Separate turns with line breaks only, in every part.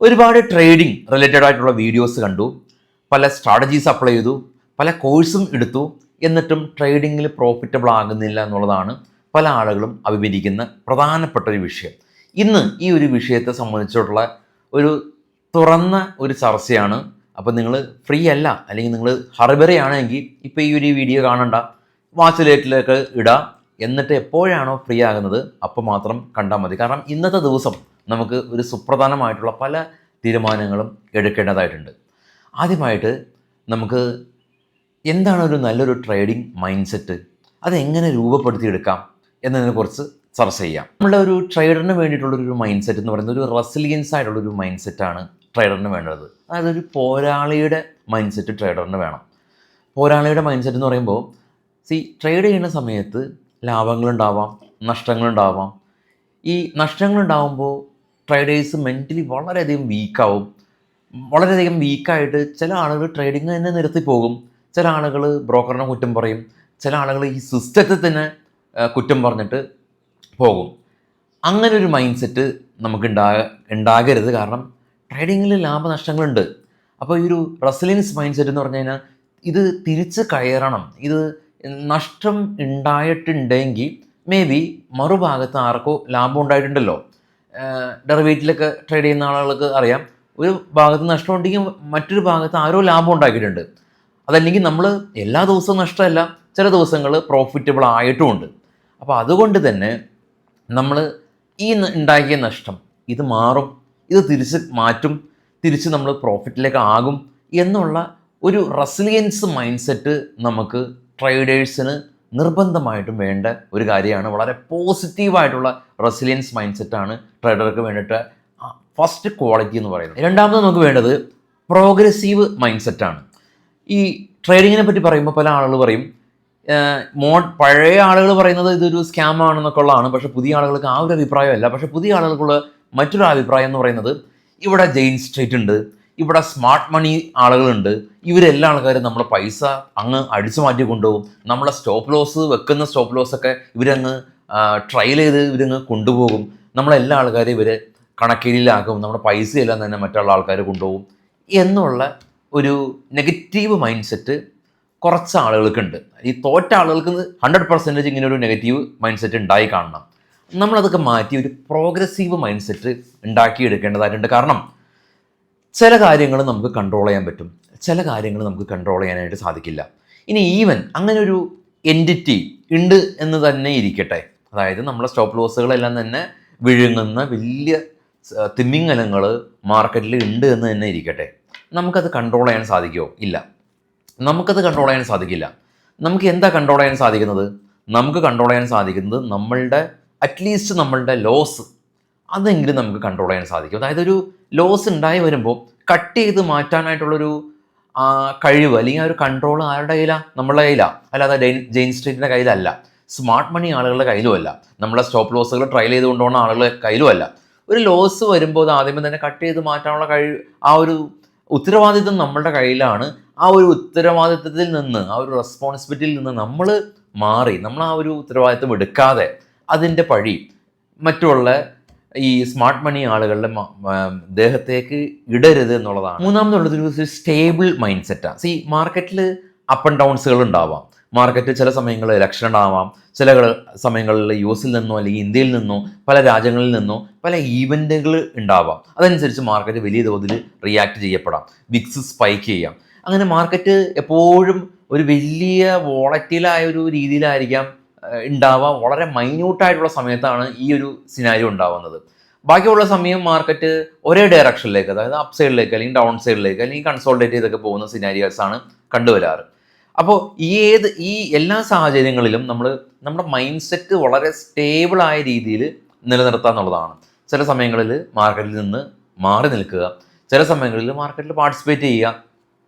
ഒരുപാട് trading related ആയിട്ടുള്ള videos കണ്ടു, പല സ്ട്രാറ്റജീസ് അപ്ലൈ ചെയ്തു, പല കോഴ്സും എടുത്തു. എന്നിട്ടും ട്രേഡിങ്ങിൽ പ്രോഫിറ്റബിൾ ആകുന്നില്ല എന്നുള്ളതാണ് പല ആളുകളും അഭിമുഖീകരിക്കുന്ന പ്രധാനപ്പെട്ട ഒരു വിഷയം. ഇന്ന് ഈ ഒരു വിഷയത്തെ സംബന്ധിച്ചിട്ടുള്ള ഒരു തുറന്ന ഒരു ചർച്ചയാണ്. അപ്പോൾ നിങ്ങൾ ഫ്രീ അല്ല, അല്ലെങ്കിൽ നിങ്ങൾ ഹർബറി ആണെങ്കിൽ ഇപ്പോൾ ഈ ഒരു വീഡിയോ കാണണ്ട, വാച്ചിലേറ്റിലേക്ക് ഇടാം. എന്നിട്ട് എപ്പോഴാണോ ഫ്രീ ആകുന്നത് അപ്പോൾ മാത്രം കണ്ടാൽ മതി. കാരണം ഇന്നത്തെ ദിവസം നമുക്ക് ഒരു സുപ്രധാനമായിട്ടുള്ള പല തീരുമാനങ്ങളും എടുക്കേണ്ടതായിട്ടുണ്ട്. ആദ്യമായിട്ട് നമുക്ക് എന്താണ് ഒരു നല്ലൊരു ട്രേഡിംഗ് മൈൻഡ് സെറ്റ്, അതെങ്ങനെ രൂപപ്പെടുത്തിയെടുക്കാം എന്നതിനെക്കുറിച്ച് ചർച്ച ചെയ്യാം. നമ്മുടെ ഒരു ട്രേഡറിന് വേണ്ടിയിട്ടുള്ളൊരു മൈൻഡ് സെറ്റ് എന്ന് പറയുന്നത് ഒരു റെസിലിയൻസ് ആയിട്ടുള്ളൊരു മൈൻഡ് സെറ്റാണ് ട്രേഡറിന് വേണ്ടത്. അതായത് ഒരു പോരാളിയുടെ മൈൻഡ് സെറ്റ് ട്രേഡറിന് വേണം. പോരാളിയുടെ മൈൻഡ് സെറ്റ് എന്ന് പറയുമ്പോൾ ട്രേഡ് ചെയ്യുന്ന സമയത്ത് ലാഭങ്ങളുണ്ടാവാം, നഷ്ടങ്ങളുണ്ടാവാം. ഈ നഷ്ടങ്ങളുണ്ടാകുമ്പോൾ ട്രേഡേഴ്സ് മെൻ്റലി വളരെയധികം വീക്കാവും. വളരെയധികം വീക്കായിട്ട് ചില ആളുകൾ ട്രേഡിങ് തന്നെ നിർത്തി പോകും. ചില ആളുകൾ ബ്രോക്കറിനെ കുറ്റം പറയും. ചില ആളുകൾ ഈ സിസ്റ്റത്തെ തന്നെ കുറ്റം പറഞ്ഞിട്ട് പോകും. അങ്ങനെ ഒരു മൈൻഡ് സെറ്റ് നമുക്ക് ഉണ്ടാകരുത്. കാരണം ട്രേഡിങ്ങിൽ ലാഭനഷ്ടങ്ങളുണ്ട്. അപ്പോൾ ഈ ഒരു റെസിലിയൻസ് മൈൻഡ് സെറ്റ് എന്ന് പറഞ്ഞു കഴിഞ്ഞാൽ ഇത് തിരിച്ച് കയറണം. ഇത് നഷ്ടം ഉണ്ടായിട്ടുണ്ടെങ്കിൽ മേ ബി മറുഭാഗത്ത് ആർക്കോ ലാഭം ഉണ്ടായിട്ടുണ്ടല്ലോ. ഡെറിവേറ്റീവിലൊക്കെ ട്രേഡ് ചെയ്യുന്ന ആളുകൾക്ക് അറിയാം, ഒരു ഭാഗത്ത് നഷ്ടം ഉണ്ടെങ്കിൽ മറ്റൊരു ഭാഗത്ത് ആരോ ലാഭം ഉണ്ടാക്കിയിട്ടുണ്ട്. അതല്ലെങ്കിൽ നമ്മൾ എല്ലാ ദിവസവും നഷ്ടമല്ല, ചില ദിവസങ്ങൾ പ്രോഫിറ്റബിൾ ആയിട്ടുമുണ്ട്. അപ്പോൾ അതുകൊണ്ട് തന്നെ നമ്മൾ ഈ ഉണ്ടാക്കിയ നഷ്ടം ഇത് മാറും, ഇത് തിരിച്ച് മാറ്റും, തിരിച്ച് നമ്മൾ പ്രോഫിറ്റിലേക്ക് ആകും എന്നുള്ള ഒരു റെസിലിയൻസ് മൈൻഡ് സെറ്റ് നമുക്ക് ട്രേഡേഴ്സിന് നിർബന്ധമായിട്ടും വേണ്ട ഒരു കാര്യമാണ്. വളരെ പോസിറ്റീവായിട്ടുള്ള റെസിലിയൻസ് മൈൻഡ് സെറ്റാണ് ട്രേഡർക്ക് വേണ്ടിയിട്ട് ഫസ്റ്റ് ക്വാളിറ്റി എന്ന് പറയുന്നത്. രണ്ടാമത് നമുക്ക് വേണ്ടത് പ്രോഗ്രസീവ് മൈൻഡ് സെറ്റാണ്. ഈ ട്രേഡിങ്ങിനെ പറ്റി പറയുമ്പോൾ പല ആളുകൾ പറയും, പഴയ ആളുകൾ പറയുന്നത് ഇതൊരു സ്കാം ആണെന്നൊക്കെ ഉള്ളതാണ്. പക്ഷേ പുതിയ ആളുകൾക്ക് ആ ഒരു അഭിപ്രായമല്ല. പക്ഷേ പുതിയ ആളുകൾക്കുള്ള മറ്റൊരു അഭിപ്രായം എന്ന് പറയുന്നത് ഇവിടെ ജെയിൻ സ്ട്രീറ്റ് ഉണ്ട്, ഇവിടെ സ്മാർട്ട് മണി ആളുകളുണ്ട്, ഇവരെല്ലാ ആൾക്കാരും നമ്മളെ പൈസ അങ്ങ് അടിച്ചു മാറ്റി കൊണ്ടുപോകും. നമ്മളെ സ്റ്റോപ്പ് ലോസ് വെക്കുന്ന സ്റ്റോപ്പ് ലോസൊക്കെ ഇവരങ്ങ് ട്രയൽ ചെയ്ത് ഇവരങ്ങ് കൊണ്ടുപോകും. നമ്മളെല്ലാ ആൾക്കാരും ഇവർ കണക്കിലാക്കും, നമ്മുടെ പൈസയെല്ലാം തന്നെ മറ്റുള്ള ആൾക്കാർ കൊണ്ടുപോകും എന്നുള്ള ഒരു നെഗറ്റീവ് മൈൻഡ് സെറ്റ് കുറച്ച് ആളുകൾക്കുണ്ട്. ഈ തോറ്റ ആളുകൾക്ക് 100% ഇങ്ങനെ ഒരു നെഗറ്റീവ് മൈൻഡ് സെറ്റ് ഉണ്ടായി കാണണം. നമ്മളതൊക്കെ മാറ്റി ഒരു പ്രോഗ്രസീവ് മൈൻഡ് സെറ്റ് ഉണ്ടാക്കിയെടുക്കേണ്ടതായിട്ടുണ്ട്. കാരണം ചില കാര്യങ്ങൾ നമുക്ക് കൺട്രോൾ ചെയ്യാൻ പറ്റും, ചില കാര്യങ്ങൾ നമുക്ക് കൺട്രോൾ ചെയ്യാനായിട്ട് സാധിക്കില്ല. ഇനി ഈവൻ അങ്ങനെ ഒരു എൻറ്റിറ്റി ഉണ്ട് എന്ന് തന്നെ ഇരിക്കട്ടെ, അതായത് നമ്മളെ സ്റ്റോപ്പ് ലോസുകളെല്ലാം തന്നെ വിഴുങ്ങുന്ന വലിയ തിമിംഗലങ്ങൾ മാർക്കറ്റിൽ ഉണ്ട് എന്ന് തന്നെ ഇരിക്കട്ടെ, നമുക്കത് കൺട്രോൾ ചെയ്യാൻ സാധിക്കുമോ? ഇല്ല, നമുക്കത് കൺട്രോൾ ചെയ്യാൻ സാധിക്കില്ല. നമുക്ക് എന്താ കൺട്രോൾ ചെയ്യാൻ സാധിക്കുന്നത്? നമുക്ക് കൺട്രോൾ ചെയ്യാൻ സാധിക്കുന്നത് നമ്മളുടെ അറ്റ്ലീസ്റ്റ് നമ്മളുടെ ലോസ് അതെങ്കിലും നമുക്ക് കൺട്രോൾ ചെയ്യാൻ സാധിക്കും. അതായത് ഒരു ലോസ് ഉണ്ടായി വരുമ്പോൾ കട്ട് ചെയ്ത് മാറ്റാനായിട്ടുള്ളൊരു കഴിവ് അല്ലെങ്കിൽ ആ ഒരു കൺട്രോൾ ആരുടെ കയ്യിലാണ്? നമ്മളുടെ കയ്യിലാണ്. അല്ലാതെ ജെയിൻ സ്ട്രീറ്റിൻ്റെ കയ്യിലല്ല, സ്മാർട്ട് മണി ആളുകളുടെ കയ്യിലുമല്ല, നമ്മളെ സ്റ്റോപ്പ് ലോസുകൾ ട്രയൽ ചെയ്ത് കൊണ്ടുപോകുന്ന ആളുകളുടെ കയ്യിലുമല്ല. ഒരു ലോസ് വരുമ്പോൾ അത് ആദ്യമേ തന്നെ കട്ട് ചെയ്ത് മാറ്റാനുള്ള കഴിവ്, ആ ഒരു ഉത്തരവാദിത്വം നമ്മളുടെ കയ്യിലാണ്. ആ ഒരു ഉത്തരവാദിത്വത്തിൽ നിന്ന്, ആ ഒരു റെസ്പോൺസിബിലിറ്റിയിൽ നിന്ന് നമ്മൾ മാറി, നമ്മൾ ആ ഒരു ഉത്തരവാദിത്വം എടുക്കാതെ അതിൻ്റെ പഴി മറ്റുള്ള ഈ സ്മാർട്ട് മണി ആളുകളുടെ ദേഹത്തേക്ക് ഇടരുത് എന്നുള്ളതാണ്. മൂന്നാമതുള്ളത് ഒരു സ്റ്റേബിൾ മൈൻഡ് സെറ്റാണ്. മാർക്കറ്റിൽ അപ്പ് ആൻഡ് ഡൗൺസുകൾ ഉണ്ടാവാം. മാർക്കറ്റ് ചില സമയങ്ങളിൽ ഇലക്ഷൻ ഉണ്ടാവാം, ചില സമയങ്ങളിൽ US നിന്നോ അല്ലെങ്കിൽ ഇന്ത്യയിൽ നിന്നോ പല രാജ്യങ്ങളിൽ നിന്നോ പല ഈവൻറ്റുകൾ ഉണ്ടാവാം. അതനുസരിച്ച് മാർക്കറ്റ് വലിയ തോതിൽ റിയാക്ട് ചെയ്യപ്പെടാം, വിക്സ് സ്പൈക്ക് ചെയ്യാം. അങ്ങനെ മാർക്കറ്റ് എപ്പോഴും ഒരു വലിയ വോളറ്റൈലായ ഒരു രീതിയിലായിരിക്കാം ഉണ്ടാവുക. വളരെ മൈന്യൂട്ടായിട്ടുള്ള സമയത്താണ് ഈ ഒരു സിനാരിയോ ഉണ്ടാവുന്നത്. ബാക്കിയുള്ള സമയം മാർക്കറ്റ് ഒരേ ഡയറക്ഷനിലേക്ക്, അതായത് അപ്പ് സൈഡിലേക്ക് അല്ലെങ്കിൽ ഡൗൺ സൈഡിലേക്ക് അല്ലെങ്കിൽ കൺസോൾട്ടേറ്റ് ചെയ്തൊക്കെ പോകുന്ന സിനാരിയോസാണ് കണ്ടുവരാറ്. അപ്പോൾ ഈ എല്ലാ സാഹചര്യങ്ങളിലും നമ്മുടെ മൈൻഡ് സെറ്റ് വളരെ സ്റ്റേബിളായ രീതിയിൽ നിലനിർത്തുക എന്നുള്ളതാണ്. ചില സമയങ്ങളിൽ മാർക്കറ്റിൽ നിന്ന് മാറി നിൽക്കുക, ചില സമയങ്ങളിൽ മാർക്കറ്റിൽ പാർട്ടിസിപ്പേറ്റ് ചെയ്യുക.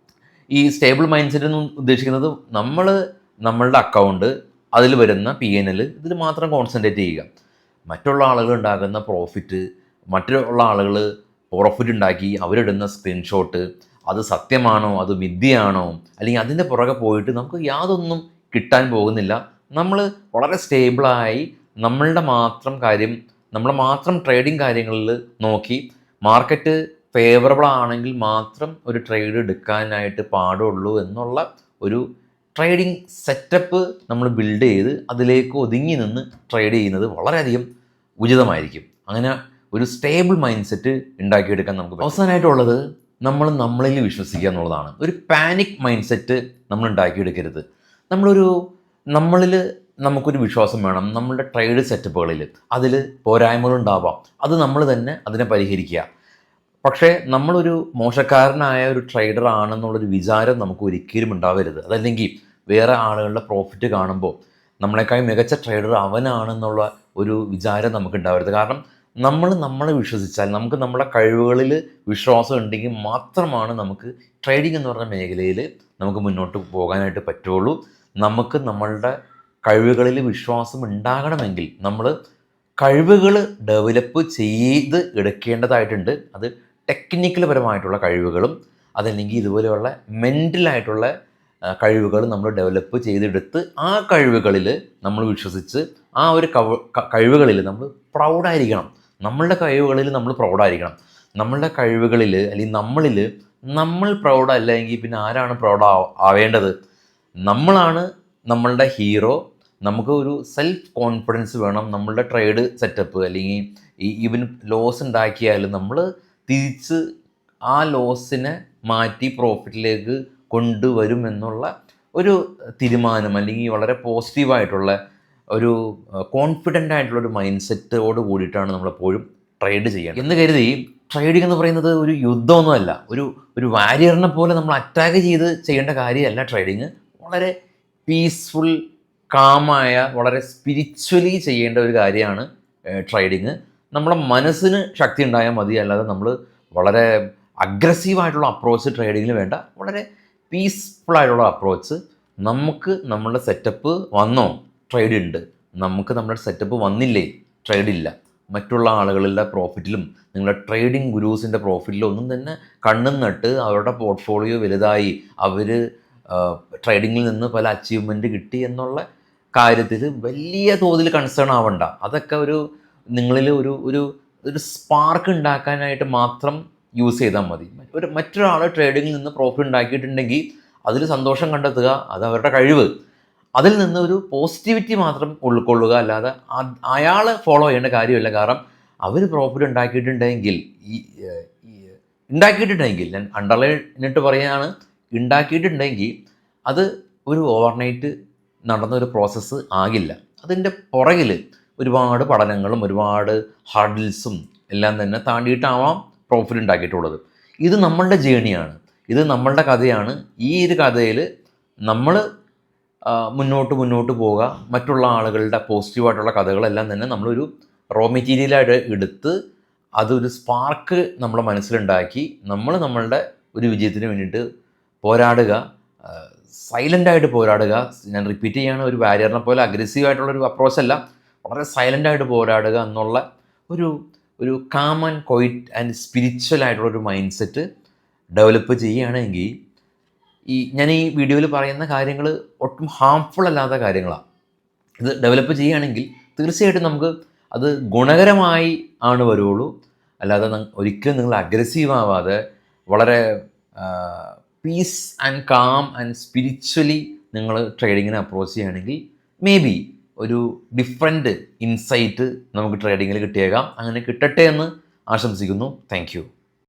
ഈ സ്റ്റേബിൾ മൈൻഡ് സെറ്റ് എന്ന് ഉദ്ദേശിക്കുന്നത് നമ്മളുടെ അക്കൗണ്ട്, അതിൽ വരുന്ന PNL, ഇതിൽ മാത്രം കോൺസെൻട്രേറ്റ് ചെയ്യുക. മറ്റുള്ള ആളുകൾ ഉണ്ടാകുന്ന പ്രോഫിറ്റ്, മറ്റുള്ള ആളുകൾ പ്രോഫിറ്റ് ഉണ്ടാക്കി അവരിടുന്ന സ്ക്രീൻഷോട്ട്, അത് സത്യമാണോ, അത് മിഥ്യയാണോ, അല്ലെങ്കിൽ അതിൻ്റെ പുറകെ പോയിട്ട് നമുക്ക് യാതൊന്നും കിട്ടാൻ പോകുന്നില്ല. നമ്മൾ വളരെ സ്റ്റേബിളായി നമ്മളുടെ മാത്രം കാര്യം, നമ്മളെ മാത്രം ട്രേഡിങ് കാര്യങ്ങളിൽ നോക്കി മാർക്കറ്റ് ഫേവറബിൾ ആണെങ്കിൽ മാത്രം ഒരു ട്രേഡ് എടുക്കാനായിട്ട് പാടുള്ളൂ എന്നുള്ള ഒരു ട്രേഡിംഗ് സെറ്റപ്പ് നമ്മൾ ബിൽഡ് ചെയ്ത് അതിലേക്ക് ഒതുങ്ങി നിന്ന് ട്രേഡ് ചെയ്യുന്നത് വളരെയധികം ഉചിതമായിരിക്കും. അങ്ങനെ ഒരു സ്റ്റേബിൾ മൈൻഡ് സെറ്റ് ഉണ്ടാക്കിയെടുക്കാൻ നമുക്ക് അവസാനമായിട്ടുള്ളത് നമ്മൾ നമ്മളിൽ വിശ്വസിക്കുക എന്നുള്ളതാണ്. ഒരു പാനിക് മൈൻഡ് സെറ്റ് നമ്മൾ ഉണ്ടാക്കിയെടുക്കരുത്. നമ്മളിൽ നമുക്കൊരു വിശ്വാസം വേണം. നമ്മളുടെ ട്രേഡ് സെറ്റപ്പുകളിൽ അതിൽ പോരായ്മകളുണ്ടാവാം, അത് നമ്മൾ തന്നെ അതിനെ പരിഹരിക്കുക. പക്ഷേ നമ്മളൊരു മോശക്കാരനായ ഒരു ട്രേഡർ ആണെന്നുള്ളൊരു വിചാരം നമുക്ക് ഒരിക്കലും ഉണ്ടാവരുത്. അതല്ലെങ്കിൽ വേറെ ആളുകളുടെ പ്രോഫിറ്റ് കാണുമ്പോൾ നമ്മളെക്കാൾ മികച്ച ട്രേഡർ അവനാണെന്നുള്ള ഒരു വിചാരം നമുക്ക് ഉണ്ടാവരുത്. കാരണം നമ്മളെ വിശ്വസിച്ചാൽ, നമുക്ക് നമ്മുടെ കഴിവുകളിൽ വിശ്വാസം ഉണ്ടെങ്കിൽ മാത്രമാണ് നമുക്ക് ട്രേഡിംഗ് എന്ന് പറഞ്ഞ മേഖലയിൽ നമുക്ക് മുന്നോട്ട് പോകാനായിട്ട് പറ്റുള്ളൂ. നമുക്ക് നമ്മളുടെ കഴിവുകളിൽ വിശ്വാസം ഉണ്ടാകണമെങ്കിൽ നമ്മൾ കഴിവുകൾ ഡെവലപ്പ് ചെയ്ത് എടുക്കേണ്ടതായിട്ടുണ്ട്. അത് ടെക്നിക്കൽ പരമായിട്ടുള്ള കഴിവുകളും അതല്ലെങ്കിൽ ഇതുപോലെയുള്ള മെൻ്റലായിട്ടുള്ള കഴിവുകൾ നമ്മൾ ഡെവലപ്പ് ചെയ്തെടുത്ത് ആ കഴിവുകളിൽ നമ്മൾ വിശ്വസിച്ച് ആ ഒരു കഴിവുകളിൽ നമ്മൾ പ്രൗഡായിരിക്കണം. നമ്മളുടെ കഴിവുകളിൽ നമ്മൾ പ്രൗഡായിരിക്കണം. നമ്മളുടെ കഴിവുകളിൽ അല്ലെങ്കിൽ നമ്മൾ പ്രൗഡല്ല എങ്കിൽ പിന്നെ ആരാണ് പ്രൗഡ് ആവേണ്ടത്? നമ്മളാണ് നമ്മളുടെ ഹീറോ. നമുക്ക് ഒരു സെൽഫ് കോൺഫിഡൻസ് വേണം. നമ്മളുടെ ട്രേഡ് സെറ്റപ്പ് അല്ലെങ്കിൽ ഈവൻ ലോസ് ഉണ്ടാക്കിയാലും നമ്മൾ തിരിച്ച് ആ ലോസിനെ മാറ്റി പ്രോഫിറ്റിലേക്ക് കൊണ്ടുവരും എന്നുള്ള ഒരു തീരുമാനം അല്ലെങ്കിൽ വളരെ പോസിറ്റീവായിട്ടുള്ള ഒരു കോൺഫിഡൻ്റ് ആയിട്ടുള്ളൊരു മൈൻഡ് സെറ്റോട് കൂടിയിട്ടാണ് നമ്മളെപ്പോഴും ട്രേഡ് ചെയ്യുക എന്ന് കരുതി. ട്രേഡിംഗ് എന്ന് പറയുന്നത് ഒരു യുദ്ധമൊന്നുമല്ല. ഒരു വാരിയറിനെ പോലെ നമ്മൾ അറ്റാക്ക് ചെയ്ത് ചെയ്യേണ്ട കാര്യമല്ല ട്രേഡിങ്. വളരെ പീസ്ഫുൾ കാമായ വളരെ സ്പിരിച്വലി ചെയ്യേണ്ട ഒരു കാര്യമാണ് ട്രേഡിങ്. നമ്മളെ മനസ്സിന് ശക്തി ഉണ്ടായാൽ മതി. അല്ലാതെ നമ്മൾ വളരെ അഗ്രസീവായിട്ടുള്ള അപ്രോച്ച് ട്രേഡിങ്ങിൽ വേണ്ട. വളരെ പീസ്ഫുള്ളായിട്ടുള്ള അപ്രോച്ച്. നമുക്ക് നമ്മളുടെ സെറ്റപ്പ് വന്നോ ട്രേഡ് ഉണ്ട്, നമുക്ക് നമ്മുടെ സെറ്റപ്പ് വന്നില്ലേ ട്രേഡ് ഇല്ല. മറ്റുള്ള ആളുകളുടെ പ്രോഫിറ്റിലും നിങ്ങളുടെ ട്രേഡിംഗ് ഗുരൂസിൻ്റെ പ്രോഫിറ്റിലും ഒന്നും തന്നെ കണ്ണും നട്ട് അവരുടെ പോർട്ട്ഫോളിയോ വലുതായി അവർ ട്രേഡിങ്ങിൽ നിന്ന് പല അച്ചീവ്മെൻറ്റ് കിട്ടി എന്നുള്ള കാര്യത്തിൽ വലിയ തോതിൽ കൺസേൺ ആവണ്ട. അതൊക്കെ നിങ്ങളിൽ ഒരു സ്പാർക്ക് ഉണ്ടാക്കാനായിട്ട് മാത്രം യൂസ് ചെയ്താൽ മതി. മറ്റൊരാൾ ട്രേഡിങ്ങിൽ നിന്ന് പ്രോഫിറ്റ് ഉണ്ടാക്കിയിട്ടുണ്ടെങ്കിൽ അതിൽ സന്തോഷം കണ്ടെത്തുക, അത് അവരുടെ കഴിവ്. അതിൽ നിന്ന് ഒരു പോസിറ്റിവിറ്റി മാത്രം ഉൾക്കൊള്ളുക. അല്ലാതെ അയാൾ ഫോളോ ചെയ്യേണ്ട കാര്യമില്ല. കാരണം അവർ പ്രോഫിറ്റ് ഉണ്ടാക്കിയിട്ടുണ്ടെങ്കിൽ ഞാൻ അണ്ടർലൈനിട്ട് പറയുകയാണ്, ഉണ്ടാക്കിയിട്ടുണ്ടെങ്കിൽ അത് ഒരു ഓവർനൈറ്റ് നടന്ന ഒരു പ്രോസസ്സ് ആകില്ല. അതിൻ്റെ പുറകിൽ ഒരുപാട് പഠനങ്ങളും ഒരുപാട് ഹർഡിൽസും എല്ലാം തന്നെ താണ്ടിയിട്ടാവാം പ്രോഫിറ്റ് ഉണ്ടാക്കിയിട്ടുള്ളത്. ഇത് നമ്മളുടെ ജേണിയാണ്, ഇത് നമ്മളുടെ കഥയാണ്. ഈ ഒരു കഥയിൽ നമ്മൾ മുന്നോട്ട് പോവുക. മറ്റുള്ള ആളുകളുടെ പോസിറ്റീവായിട്ടുള്ള കഥകളെല്ലാം തന്നെ നമ്മളൊരു റോ മെറ്റീരിയലായിട്ട് എടുത്ത് അതൊരു സ്പാർക്ക് നമ്മുടെ മനസ്സിലുണ്ടാക്കി നമ്മളുടെ ഒരു വിജയത്തിന് വേണ്ടിയിട്ട് പോരാടുക. സൈലൻ്റായിട്ട് പോരാടുക. ഞാൻ റിപ്പീറ്റ് ചെയ്യുകയാണ്, ഒരു വാരിയറിനെ പോലെ അഗ്രസീവായിട്ടുള്ളൊരു അപ്രോച്ചല്ല, വളരെ സൈലൻ്റായിട്ട് പോരാടുക എന്നുള്ള ഒരു calm and quite and spiritual ആയിട്ടുള്ളൊരു മൈൻഡ് സെറ്റ് ഡെവലപ്പ് ചെയ്യുകയാണെങ്കിൽ ഞാൻ ഈ വീഡിയോയിൽ പറയുന്ന കാര്യങ്ങൾ ഒട്ടും ഹാംഫുൾ അല്ലാത്ത കാര്യങ്ങളാണ്. ഇത് ഡെവലപ്പ് ചെയ്യുകയാണെങ്കിൽ തീർച്ചയായിട്ടും നമുക്ക് അത് ഗുണകരമായി ആണ് വരുള്ളൂ. അല്ലാതെ ഒരിക്കലും നിങ്ങൾ അഗ്രസീവ് ആവാതെ വളരെ piece and calm and spiritually നിങ്ങൾ ട്രേഡിങ്ങിനെ അപ്രോച്ച് ചെയ്യുകയാണെങ്കിൽ മേ ബി ഒരു ഡിഫറെൻറ്റ് ഇൻസൈറ്റ് നമുക്ക് ട്രേഡിങ്ങിൽ കിട്ടിയേക്കാം. അങ്ങനെ കിട്ടട്ടെ എന്ന് ആശംസിക്കുന്നു. Thank you.